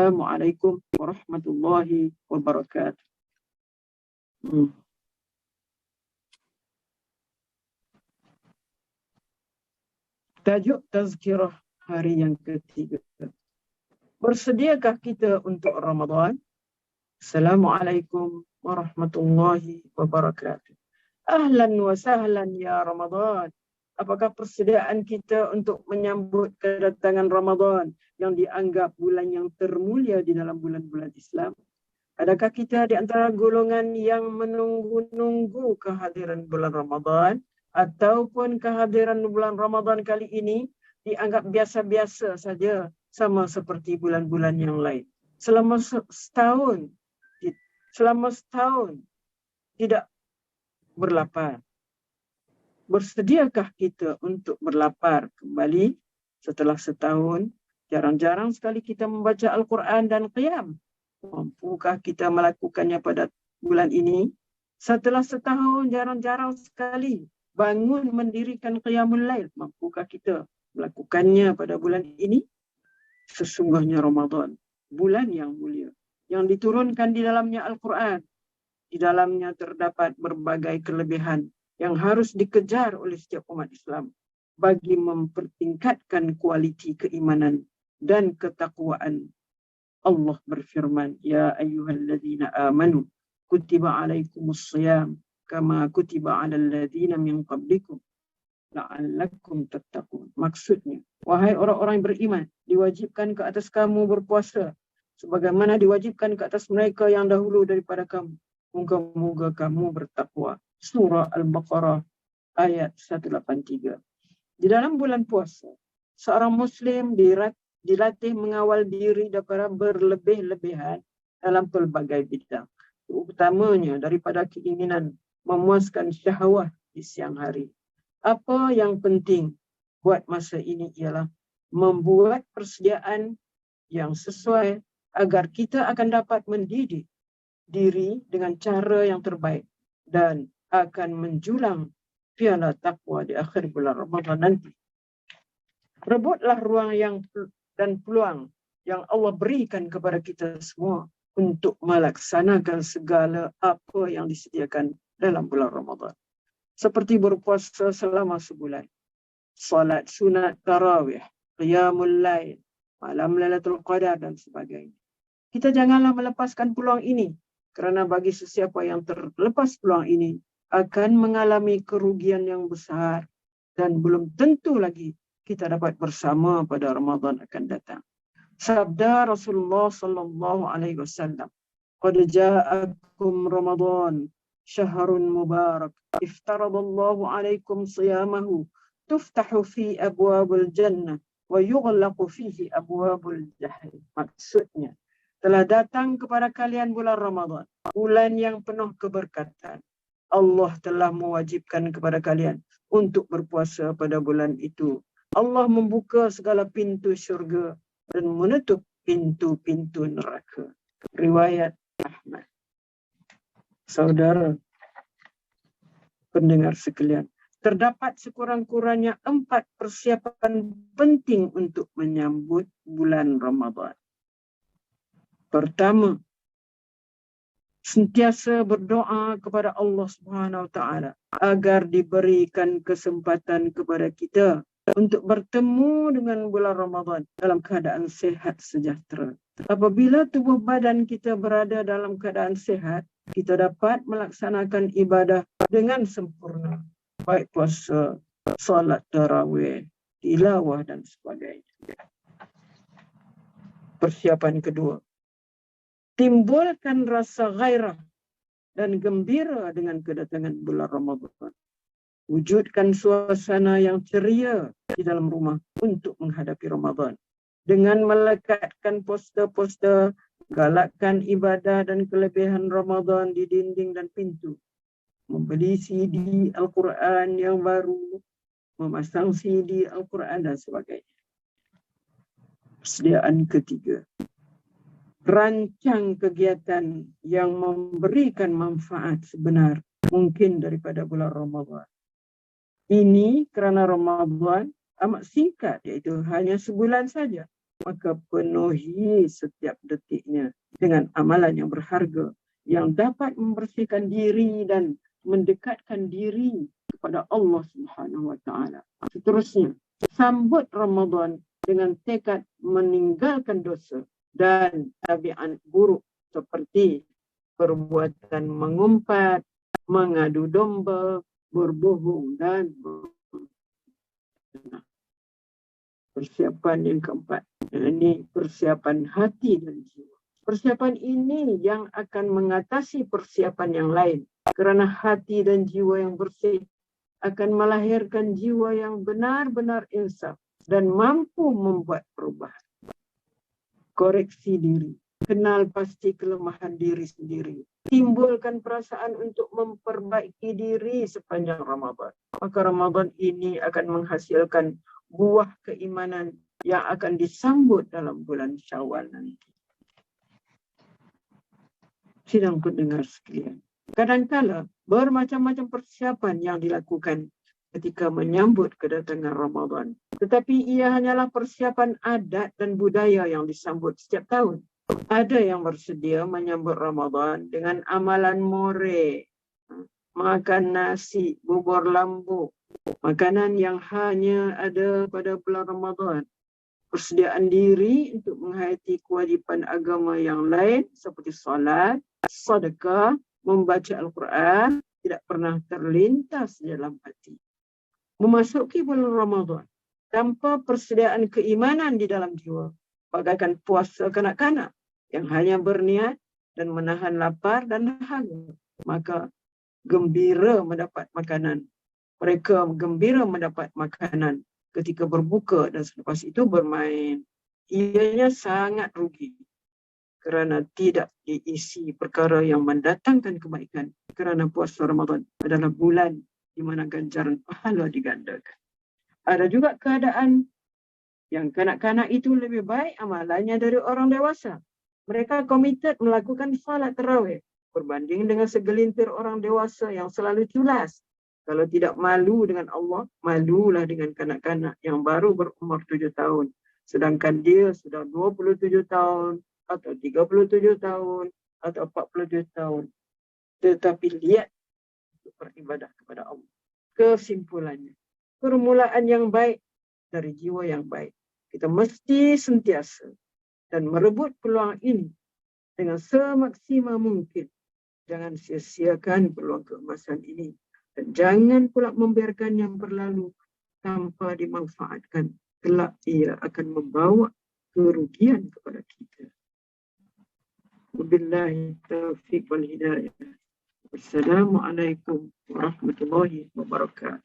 Assalamualaikum warahmatullahi wabarakatuh. Tajuk tazkirah hari yang ketiga. Bersediakah kita untuk Ramadan? Assalamualaikum warahmatullahi wabarakatuh. Ahlan wa sahlan ya Ramadan. Apakah persediaan kita untuk menyambut kedatangan Ramadan yang dianggap bulan yang termulia di dalam bulan-bulan Islam? Adakah kita di antara golongan yang menunggu-nunggu kehadiran bulan Ramadan, ataupun kehadiran bulan Ramadan kali ini dianggap biasa-biasa saja, sama seperti bulan-bulan yang lain? Selama setahun tidak berlapar. Bersediakah kita untuk berlapar kembali setelah setahun? Jarang-jarang sekali kita membaca Al-Quran dan qiyam. Mampukah kita melakukannya pada bulan ini? Setelah setahun jarang-jarang sekali bangun mendirikan qiyamul lail. Mampukah kita melakukannya pada bulan ini? Sesungguhnya Ramadan, bulan yang mulia, yang diturunkan di dalamnya Al-Quran. Di dalamnya terdapat berbagai kelebihan yang harus dikejar oleh setiap umat Islam bagi mempertingkatkan kualiti keimanan dan ketakwaan. Allah berfirman, Ya ayyuhalladzina amanu kutiba alaikumusshiyam kama kutiba alal ladzina min qablikum la'allakum tattaqun. Maksudnya, wahai orang-orang yang beriman, diwajibkan ke atas kamu berpuasa sebagaimana diwajibkan ke atas mereka yang dahulu daripada kamu. Moga-moga kamu bertakwa. Surah Al-Baqarah ayat 183. Di dalam bulan puasa, seorang Muslim dilatih mengawal diri daripada berlebih-lebihan dalam pelbagai bidang. Utamanya daripada keinginan memuaskan syahwat di siang hari. Apa yang penting buat masa ini ialah membuat persediaan yang sesuai agar kita akan dapat mendidik diri dengan cara yang terbaik dan akan menjulang piala takwa di akhir bulan Ramadan nanti. Rebutlah ruang dan peluang yang Allah berikan kepada kita semua untuk melaksanakan segala apa yang disediakan dalam bulan Ramadan. Seperti berpuasa selama sebulan, salat sunat tarawih, qiyamul lail, malam Lailatul Qadar dan sebagainya. Kita janganlah melepaskan peluang ini, kerana bagi sesiapa yang terlepas peluang ini akan mengalami kerugian yang besar dan belum tentu lagi kita dapat bersama pada Ramadan akan datang. Sabda Rasulullah sallallahu alaihi wasallam, "Qad ja'akum Ramadan syahrun mubarak, iftaradallahu alaikum siyamahu, tuftahu fi abwabul jannah wa yughlaqu fihi abwabul jahim." Maksudnya, telah datang kepada kalian bulan Ramadan, bulan yang penuh keberkatan. Allah telah mewajibkan kepada kalian untuk berpuasa pada bulan itu. Allah membuka segala pintu syurga dan menutup pintu-pintu neraka. Riwayat Ahmad. Saudara pendengar sekalian, terdapat sekurang-kurangnya 4 persiapan penting untuk menyambut bulan Ramadan. Pertama, sentiasa berdoa kepada Allah Subhanahu Wa Taala agar diberikan kesempatan kepada kita untuk bertemu dengan bulan Ramadan dalam keadaan sehat sejahtera. Apabila tubuh badan kita berada dalam keadaan sehat, kita dapat melaksanakan ibadah dengan sempurna, baik puasa, salat tarawih, tilawah dan sebagainya. Persiapan kedua, timbulkan rasa gairah dan gembira dengan kedatangan bulan Ramadan. Wujudkan suasana yang ceria di dalam rumah untuk menghadapi Ramadan. Dengan melekatkan poster-poster, galakkan ibadah dan kelebihan Ramadan di dinding dan pintu. Membeli CD Al-Quran yang baru, memasang CD Al-Quran dan sebagainya. Persediaan ketiga, rancang kegiatan yang memberikan manfaat sebenar mungkin daripada bulan Ramadan. Ini kerana Ramadan amat singkat, iaitu hanya sebulan saja. maka penuhi setiap detiknya dengan amalan yang berharga yang dapat membersihkan diri dan mendekatkan diri kepada Allah Subhanahu wa taala. Seterusnya, sambut Ramadan dengan tekad meninggalkan dosa dan tabiat buruk seperti perbuatan mengumpat, mengadu domba, berbohong dan persiapan yang keempat. Ini persiapan hati dan jiwa. Persiapan ini yang akan mengatasi persiapan yang lain. Kerana hati dan jiwa yang bersih akan melahirkan jiwa yang benar-benar insaf dan mampu membuat perubahan. Koreksi diri. Kenal pasti kelemahan diri sendiri. Timbulkan perasaan untuk memperbaiki diri sepanjang Ramadan. Maka Ramadan ini akan menghasilkan buah keimanan yang akan disambut dalam bulan Syawal nanti. Sidang pendengar sekalian, kadangkala bermacam-macam persiapan yang dilakukan ketika menyambut kedatangan Ramadan. Tetapi ia hanyalah persiapan adat dan budaya yang disambut setiap tahun. Ada yang bersedia menyambut Ramadan dengan amalan more, makan nasi, bubur lambu, makanan yang hanya ada pada bulan Ramadan. Persediaan diri untuk menghayati kewajipan agama yang lain seperti solat, sedekah, membaca Al-Quran tidak pernah terlintas dalam hati. Memasuki bulan Ramadan tanpa persediaan keimanan di dalam jiwa, bagaikan puasa kanak-kanak yang hanya berniat dan menahan lapar dan dahaga, maka gembira mendapat makanan. Mereka gembira mendapat makanan ketika berbuka dan selepas itu bermain. Ianya sangat rugi kerana tidak diisi perkara yang mendatangkan kebaikan. Kerana puasa Ramadan adalah bulan di mana ganjaran pahala digandakan. Ada juga keadaan yang kanak-kanak itu lebih baik amalannya dari orang dewasa. Mereka komited melakukan salat tarawih berbanding dengan segelintir orang dewasa yang selalu culas. Kalau tidak malu dengan Allah, malulah dengan kanak-kanak yang baru berumur 7 tahun. Sedangkan dia sudah 27 tahun, atau 37 tahun, atau 47 tahun. Tetapi lihat untuk beribadah kepada Allah. Kesimpulannya, permulaan yang baik dari jiwa yang baik. Kita mesti sentiasa dan merebut peluang ini dengan semaksimal mungkin. Jangan sia-siakan peluang keemasan ini. Dan jangan pula membiarkan yang berlalu tanpa dimanfaatkan. Kelak ia akan membawa kerugian kepada kita. Wabillahi taufiq wal hidayah. Wassalamualaikum warahmatullahi wabarakatuh.